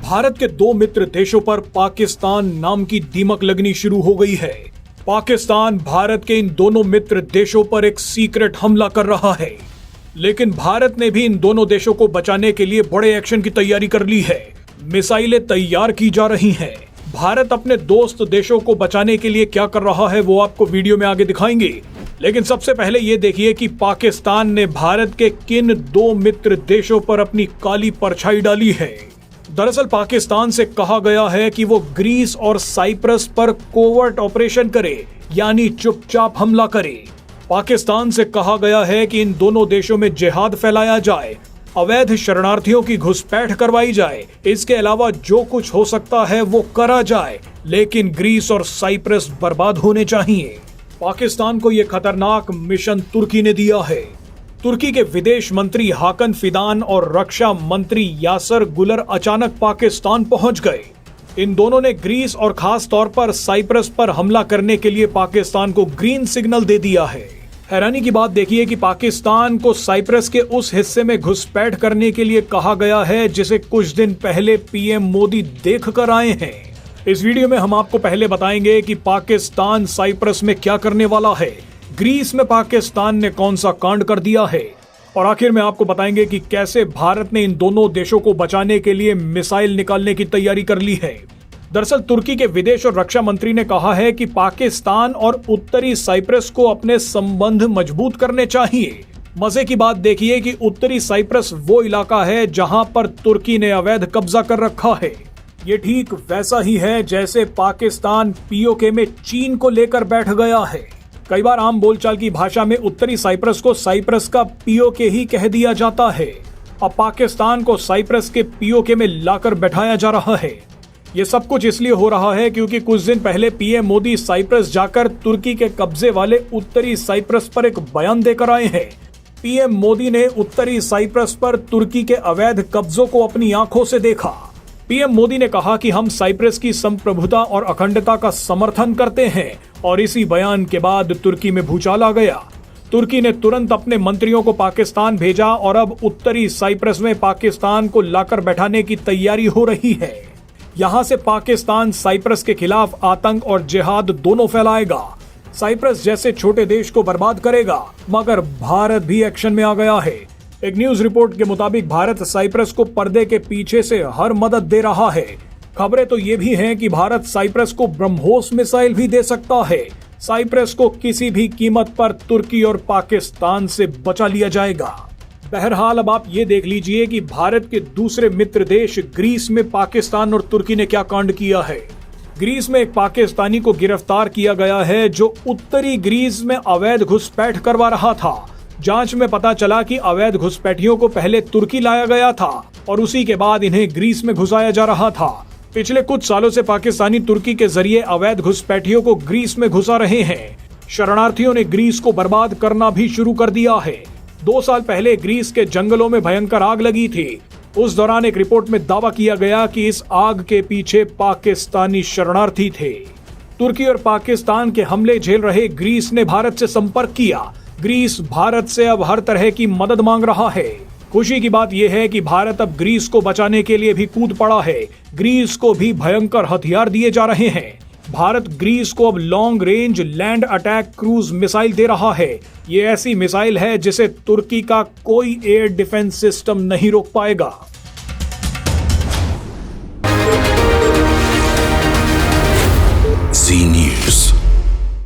भारत के दो मित्र देशों पर पाकिस्तान नाम की दीमक लगनी शुरू हो गई है। पाकिस्तान भारत के इन दोनों मित्र देशों पर एक सीक्रेट हमला कर रहा है, लेकिन भारत ने भी इन दोनों देशों को बचाने के लिए बड़े एक्शन की तैयारी कर ली है। मिसाइलें तैयार की जा रही हैं। भारत अपने दोस्त देशों को बचाने के लिए क्या कर रहा है वो आपको वीडियो में आगे दिखाएंगे, लेकिन सबसे पहले ये देखिए कि पाकिस्तान ने भारत के किन दो मित्र देशों पर अपनी काली परछाई डाली है। दरअसल पाकिस्तान से कहा गया है कि वो ग्रीस और साइप्रस पर कोवर्ट ऑपरेशन करे, यानी चुपचाप हमला करे। पाकिस्तान से कहा गया है कि इन दोनों देशों में जिहाद फैलाया जाए, अवैध शरणार्थियों की घुसपैठ करवाई जाए, इसके अलावा जो कुछ हो सकता है वो करा जाए, लेकिन ग्रीस और साइप्रस बर्बाद होने चाहिए। पाकिस्तान को यह खतरनाक मिशन तुर्की ने दिया है। तुर्की के विदेश मंत्री हाकन फिदान और रक्षा मंत्री यासर गुलर अचानक पाकिस्तान पहुंच गए। इन दोनों ने ग्रीस और खास तौर पर साइप्रस पर हमला करने के लिए पाकिस्तान को ग्रीन सिग्नल दे दिया है। हैरानी की बात देखिए कि पाकिस्तान को साइप्रस के उस हिस्से में घुसपैठ करने के लिए कहा गया है जिसे कुछ दिन पहले पीएम मोदी देख कर आए हैं। इस वीडियो में हम आपको पहले बताएंगे कि पाकिस्तान साइप्रस में क्या करने वाला है, ग्रीस में पाकिस्तान ने कौन सा कांड कर दिया है, और आखिर में आपको बताएंगे कि कैसे भारत ने इन दोनों देशों को बचाने के लिए मिसाइल निकालने की तैयारी कर ली है। दरअसल तुर्की के विदेश और रक्षा मंत्री ने कहा है कि पाकिस्तान और उत्तरी साइप्रस को अपने संबंध मजबूत करने चाहिए। मजे की बात देखिए कि उत्तरी साइप्रस वो इलाका है जहां पर तुर्की ने अवैध कब्जा कर रखा है। ये ठीक वैसा ही है जैसे पाकिस्तान पीओके में चीन को लेकर बैठ गया है। कई बार आम बोलचाल की भाषा में उत्तरी साइप्रस को साइप्रस का पीओके ही कह दिया जाता है। अब पाकिस्तान को साइप्रस के पीओके में लाकर बैठाया जा रहा है। ये सब कुछ इसलिए हो रहा है क्योंकि कुछ दिन पहले पीएम मोदी साइप्रस जाकर तुर्की के कब्जे वाले उत्तरी साइप्रस पर एक बयान देकर आए हैं। पीएम मोदी ने उत्तरी साइप्रस पर तुर्की के अवैध कब्जों को अपनी आंखों से देखा। पीएम मोदी ने कहा कि हम साइप्रस की संप्रभुता और अखंडता का समर्थन करते हैं, और इसी बयान के बाद तुर्की में भूचाल आ गया। तुर्की ने तुरंत अपने मंत्रियों को पाकिस्तान भेजा और अब उत्तरी साइप्रस में पाकिस्तान को लाकर बैठाने की तैयारी हो रही है। यहाँ से पाकिस्तान साइप्रस के खिलाफ आतंक और जिहाद दोनों फैलाएगा। साइप्रस जैसे छोटे देश को बर्बाद करेगा, मगर भारत भी एक्शन में आ गया है। एक न्यूज रिपोर्ट के मुताबिक भारत साइप्रस को पर्दे के पीछे से हर मदद दे रहा है। खबरें तो ये भी हैं कि भारत साइप्रस को ब्रह्मोस मिसाइल भी दे सकता है। साइप्रस को किसी भी कीमत पर तुर्की और पाकिस्तान से बचा लिया जाएगा। बहरहाल अब आप ये देख लीजिए कि भारत के दूसरे मित्र देश ग्रीस में पाकिस्तान और तुर्की ने क्या कांड किया है। ग्रीस में एक पाकिस्तानी को गिरफ्तार किया गया है जो उत्तरी ग्रीस में अवैध घुसपैठ करवा रहा था। जांच में पता चला कि अवैध घुसपैठियों को पहले तुर्की लाया गया था और उसी के बाद इन्हें ग्रीस में घुसाया जा रहा था। पिछले कुछ सालों से पाकिस्तानी तुर्की के जरिए अवैध घुसपैठियों को ग्रीस में घुसा रहे हैं। शरणार्थियों ने ग्रीस को बर्बाद करना भी शुरू कर दिया है। 2 साल पहले ग्रीस के जंगलों में भयंकर आग लगी थी। उस दौरान एक रिपोर्ट में दावा किया गया कि इस आग के पीछे पाकिस्तानी शरणार्थी थे। तुर्की और पाकिस्तान के हमले झेल रहे ग्रीस ने भारत से संपर्क किया। ग्रीस भारत से अब हर तरह की मदद मांग रहा है। खुशी की बात यह है कि भारत अब ग्रीस को बचाने के लिए भी कूद पड़ा है। ग्रीस को भी भयंकर हथियार दिए जा रहे हैं। भारत ग्रीस को अब long range land attack cruise missile दे रहा है। ये ऐसी मिसाइल है जिसे तुर्की का कोई एयर डिफेंस सिस्टम नहीं रोक पाएगा।